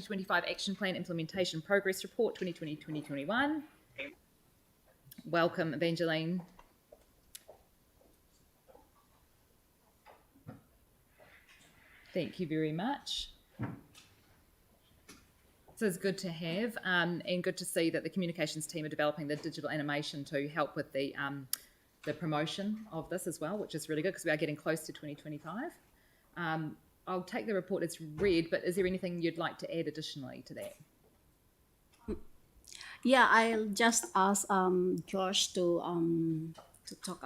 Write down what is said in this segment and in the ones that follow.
2025 Action Plan Implementation Progress Report 2020-2021. Welcome, Evangeline. Thank you very much. So it's good to have and good to see that the communications team are developing the digital animation to help with the promotion of this as well, which is really good because we are getting close to 2025. I'll take the report as read, but is there anything you'd like to add additionally to that? Yeah, I'll just ask Josh to talk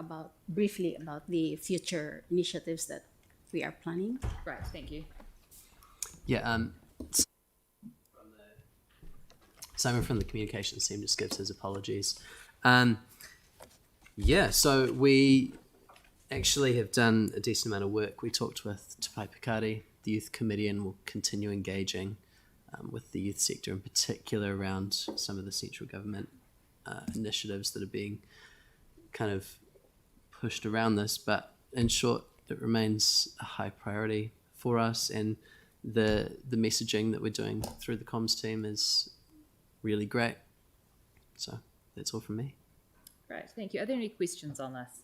briefly about the future initiatives that we are planning. Great, thank you. Yeah, Simon from the communications team just gives his apologies. So we actually have done a decent amount of work. We talked with Te Pai Pikari, the youth committee, and we'll continue engaging with the youth sector in particular around some of the central government initiatives that are being kind of pushed around this. But in short, it remains a high priority for us, and the messaging that we're doing through the comms team is really great. So that's all from me. Great, thank you. Are there any questions on this?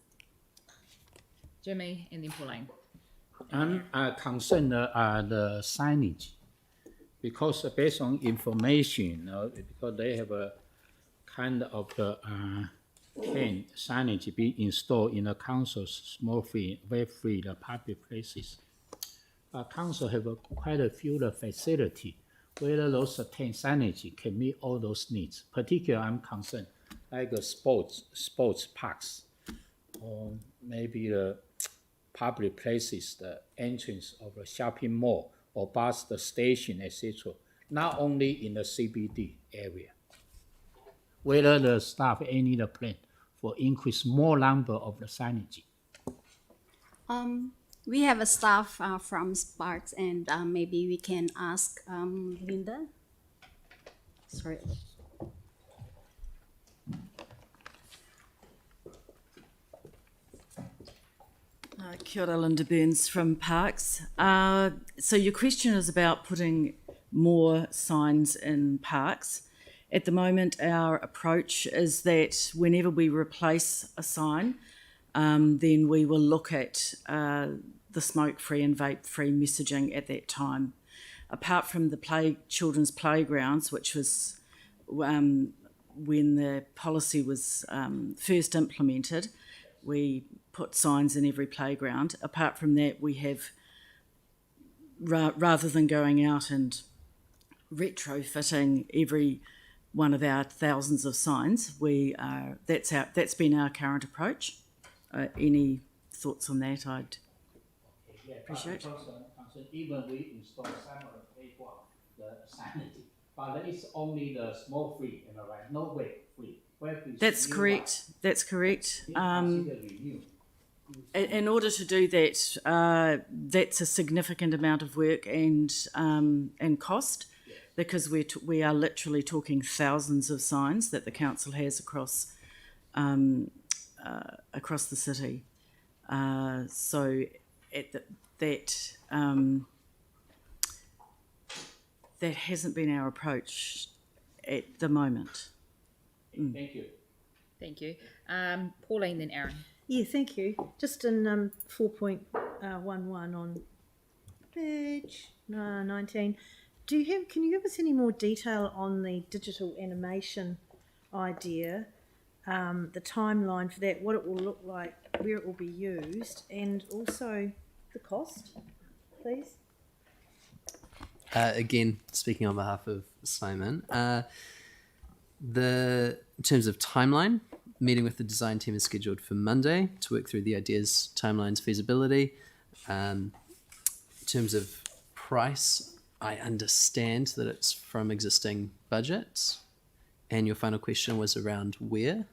Jimmy and then Pauline. I'm concerned the signage, because based on information, because they have a kind of can signage be installed in the council's Smokefree, web-free, the public places. Council have quite a few facility whether those 10 signage can meet all those needs. Particularly, I'm concerned like sports parks, or maybe the public places, the entrance of a shopping mall or bus the station, etc. Not only in the CBD area. Whether the staff any the plan for increase more number of the signage. We have a staff from Sparks, and maybe we can ask Linda. Sorry. Kia ora, Linda Burns from Parks. So your question is about putting more signs in parks. At the moment, our approach is that whenever we replace a sign, then we will look at the smoke-free and vape-free messaging at that time. Apart from the children's playgrounds, which was when the policy was first implemented, we put signs in every playground. Apart from that, we have, rather than going out and retrofitting every one of our thousands of signs, that's been our current approach. Any thoughts on that? I'd appreciate. Even we install some of the signage, but it's only the smoke-free, am I right? No vape-free. That's correct. That's correct. In order to do that, that's a significant amount of work and cost, because we are literally talking thousands of signs that the council has across the city. So that hasn't been our approach at the moment. Thank you. Thank you. Pauline, then Aaron. Yeah, thank you. Just in 4.11 on page 19, can you give us any more detail on the digital animation idea, the timeline for that, what it will look like, where it will be used, and also the cost, please? Again, speaking on behalf of Simon, in terms of timeline, meeting with the design team is scheduled for Monday to work through the ideas, timelines, feasibility. In terms of price, I understand that it's from existing budgets. And your final question was around where?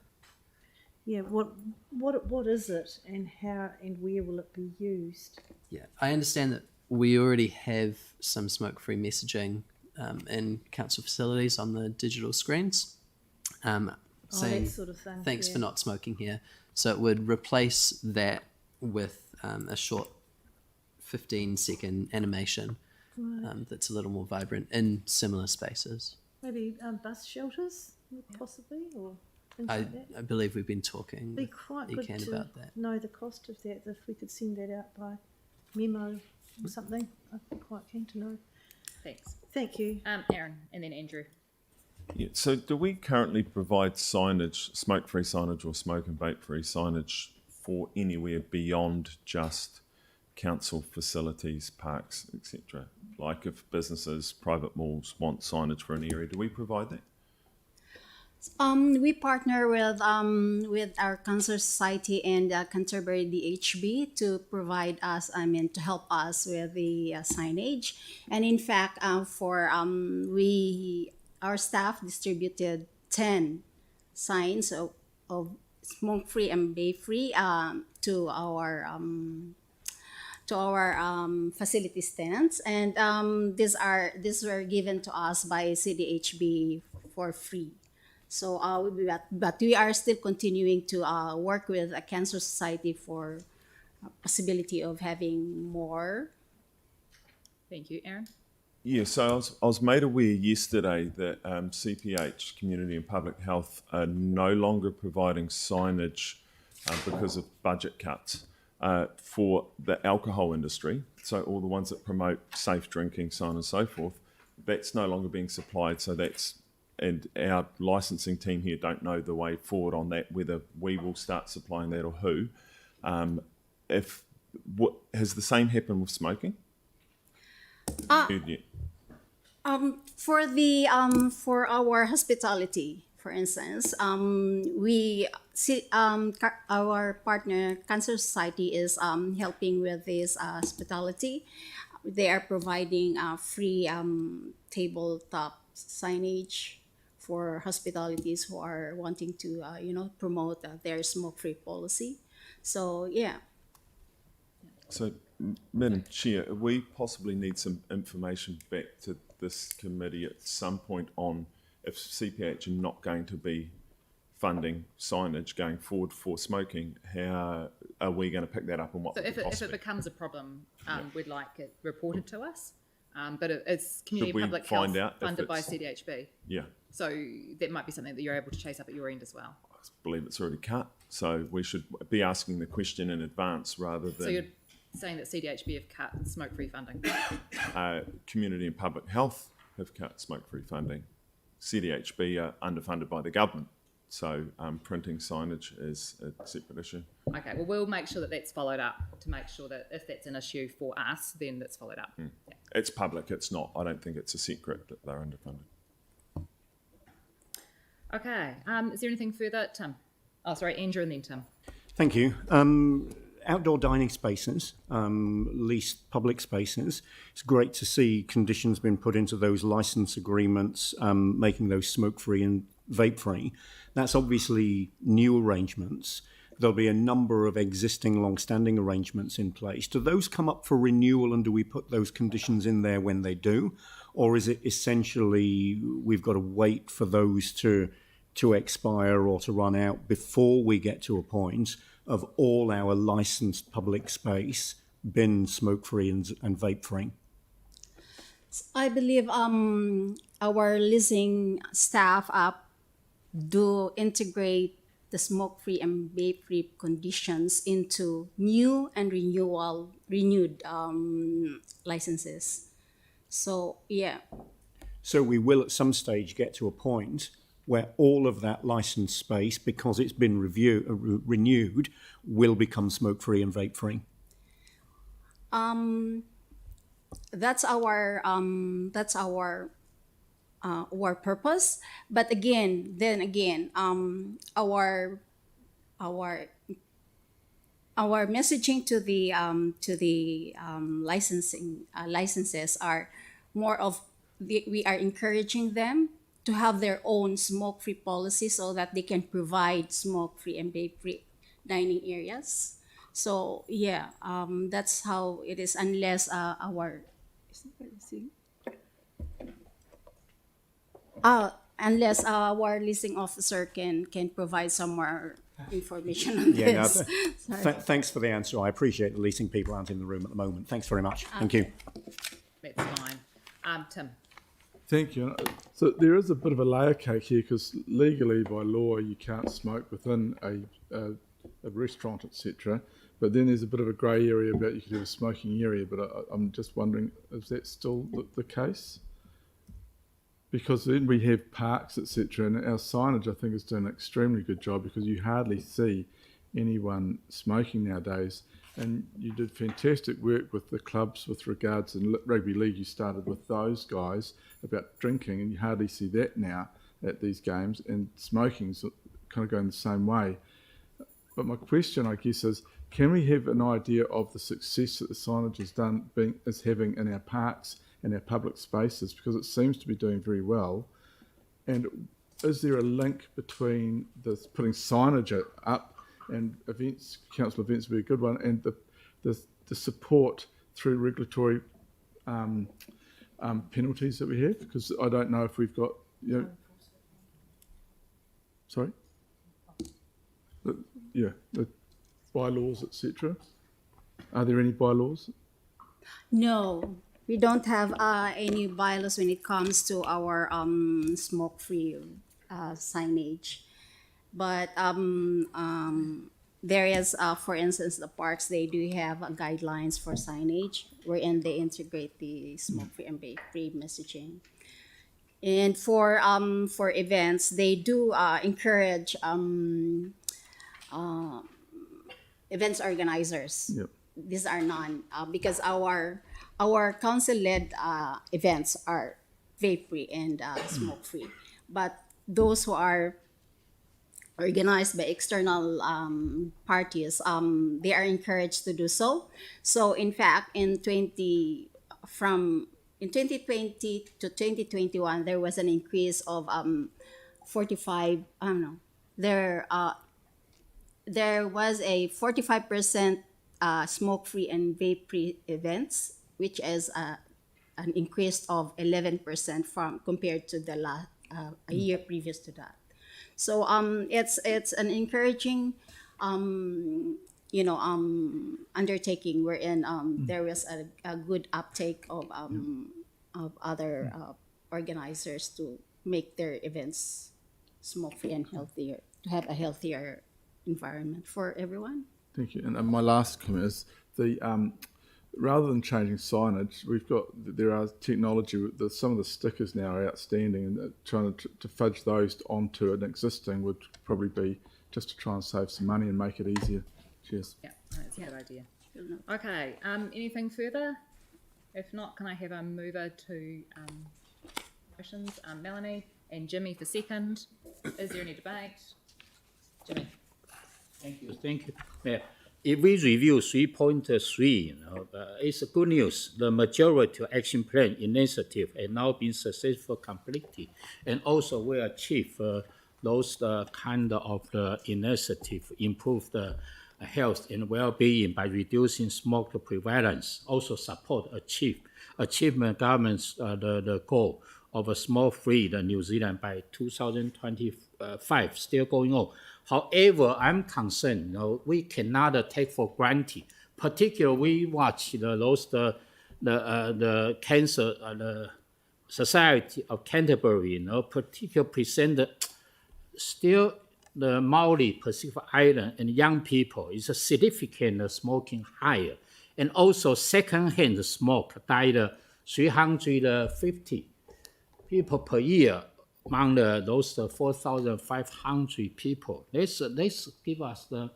Yeah, what is it, and how and where will it be used? Yeah, I understand that we already have some smoke-free messaging in council facilities on the digital screens. Saying, that sort of thing. Thanks for not smoking here. So it would replace that with a short 15-second animation that's a little more vibrant in similar spaces. Maybe bus shelters, possibly, or things like that. I believe we've been talking Be with quite ECAN good to about that. know the cost of that. If we could send that out by memo or something, I'd be quite keen to know. Thanks. Thank you. Aaron, and then Andrew. Yeah, so do we currently provide signage, smoke-free signage or smoke and vape-free signage for anywhere beyond just council facilities, parks, etc.? Like if businesses, private malls want signage for an area, do we provide that? We partner with our Cancer Society and Canterbury DHB to provide us, to help us with the signage. And in fact, our staff distributed 10 signs of smoke-free and vape-free to our facility stands, and these were given to us by CDHB for free. So, but we are still continuing to work with a Cancer Society for possibility of having more. Thank you, Aaron. Yeah, so I was made aware yesterday that CPH, Community and Public Health, are no longer providing signage because of budget cuts for the alcohol industry. So all the ones that promote safe drinking, so on and so forth, that's no longer being supplied. So and our licensing team here don't know the way forward on that, whether we will start supplying that or who. Has the same happened with smoking? For our hospitality, for instance, we see our partner Cancer Society is helping with this hospitality. They are providing free tabletop signage for hospitalities who are wanting to promote their smoke-free policy. So yeah. So, Madam Chair, we possibly need some information back to this committee at some point on if CPH are not going to be funding signage going forward for smoking, how are we going to pick that up and what So would if the cost it be? becomes a problem, we'd like it reported to us. But it's community Should we public find health out if funded by it's- CDHB. Yeah, So that might be something that you're able to chase up at your end as well. I believe it's already cut. So we should be asking the question in advance rather So you're than saying that CDHB have cut smoke-free funding. Community and Public Health have cut smoke-free funding. CDHB are underfunded by the government. So printing signage is a separate issue. Okay, well, we'll make sure that that's followed up to make sure that if that's an issue for us, then that's followed up. Yeah. It's public, it's not. I don't think it's a secret that they're underfunded. Okay, is there anything further, Tim? Oh, sorry, Andrew and then Tim. Thank you. Outdoor dining spaces, leased public spaces. It's great to see conditions being put into those license agreements, making those smoke-free and vape-free. That's obviously new arrangements. There'll be a number of existing long-standing arrangements in place. Do those come up for renewal, and do we put those conditions in there when they do? Or is it essentially we've got to wait for those to expire or to run out before we get to a point of all our licensed public space being smoke-free and vape-free? I believe our leasing staff do integrate the smoke-free and vape-free conditions into new and renewed licenses. So yeah. So we will at some stage get to a point where all of that licensed space, because it's been renewed, will become smoke-free and vape-free. That's our purpose. But again, our messaging to the licenses are more of we are encouraging them to have their own smoke-free policy so that they can provide smoke-free and vape-free dining areas. So yeah, that's how it is. Unless unless our leasing officer can provide some more information on Yeah, this. thanks for the answer. I appreciate the leasing people aren't in the room at the moment. Thanks very much. Thank you. That's fine. Tim. Thank you. So there is a bit of a layer cake here because legally by law you can't smoke within a restaurant, etc. But then there's a bit of a grey area about you could have a smoking area. But I'm just wondering, is that still the case? Because then we have parks, etc. And our signage, I think, is doing an extremely good job because you hardly see anyone smoking nowadays. And you did fantastic work with the clubs with regards in rugby league. You started with those guys about drinking, and you hardly see that now at these games. And smoking's kind of going the same way. But my question, I guess, is can we have an idea of the success that the signage is having in our parks and our public spaces, because it seems to be doing very well? And is there a link between this putting signage up and events, council events would be a good one, and the support through regulatory penalties that we have? Because I don't know if we've got, sorry? The bylaws, etc. Are there any bylaws? No, we don't have any bylaws when it comes to our smoke-free signage. But there is, for instance, the parks, they do have guidelines for signage wherein they integrate the smoke-free and vape-free messaging. And for events, they do encourage events organizers. Yep. These are none because our council-led events are vape-free and smoke-free. But those who are organized by external parties, they are encouraged to do so. So in fact, in 2020 to 2021, there was an increase of 45. There was a 45% smoke-free and vape-free events, which is an increase of 11% from compared to the a year previous to that. So it's an encouraging undertaking wherein there was a good uptake of other organizers to make their events smoke-free and healthier, to have a healthier environment for everyone. Thank you. And my last comment is rather than changing signage, there are technology. Some of the stickers now are outstanding, and trying to fudge those onto an existing would probably be just to try and save some money and make it easier. Cheers. Yeah, that's a good idea. Okay, anything further? If not, can I have a mover to motions? Melanie and Jimmy for second. Is there any debate? Jimmy. Thank you. Yeah. If we review 3.3, it's good news. The majority of action plan initiative has now been successfully completed, and also we achieve those kind of the initiative improve the health and well-being by reducing smoke prevalence. Also support achievement government's the goal of a smoke-free New Zealand by 2025 still going on. However, I'm concerned, we cannot take for granted. Particularly, we watch the cancer, the Society of Canterbury, particularly present still the Maori Pacific Island and young people is a significant smoking higher, and also secondhand smoke died 350 people per year. Among those 4,500 people, let's give us the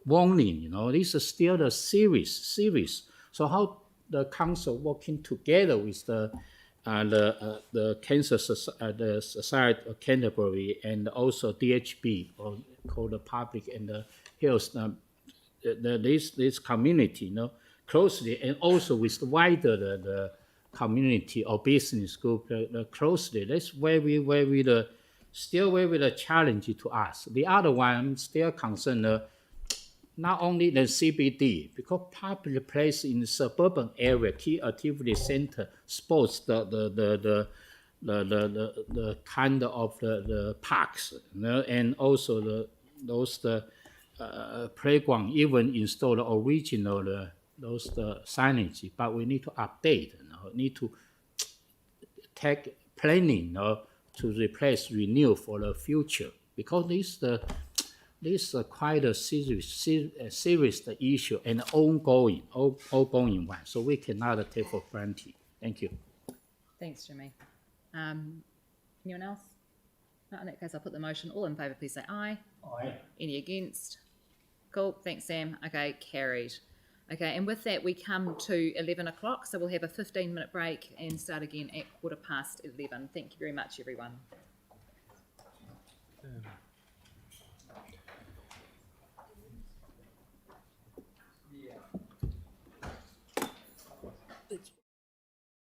warning. This is still the series. So how the council working together with the Cancer the Society of Canterbury and also DHB, or called the Public and the Health, this community, closely, and also with the wider the community or business group closely. That's where we still the challenge to us. The other one, I'm still concerned not only the CBD, because public place in the suburban area, key activity center, sports, the kind of the parks, and also those playground even install the original those signage, but we need to update. Need to take planning to replace renew for the future, because this is quite a serious issue and ongoing one. So we cannot take for granted. Thank you. Thanks, Jimmy. Anyone else? No, in that case, I'll put the motion. All in favour, please say aye. Aye. Any against? Cool. Thanks, Sam. Okay, carried. Okay, and with that, we come to 11 o'clock. So we'll have a 15-minute break and start again at 11:15. Thank you very much, everyone.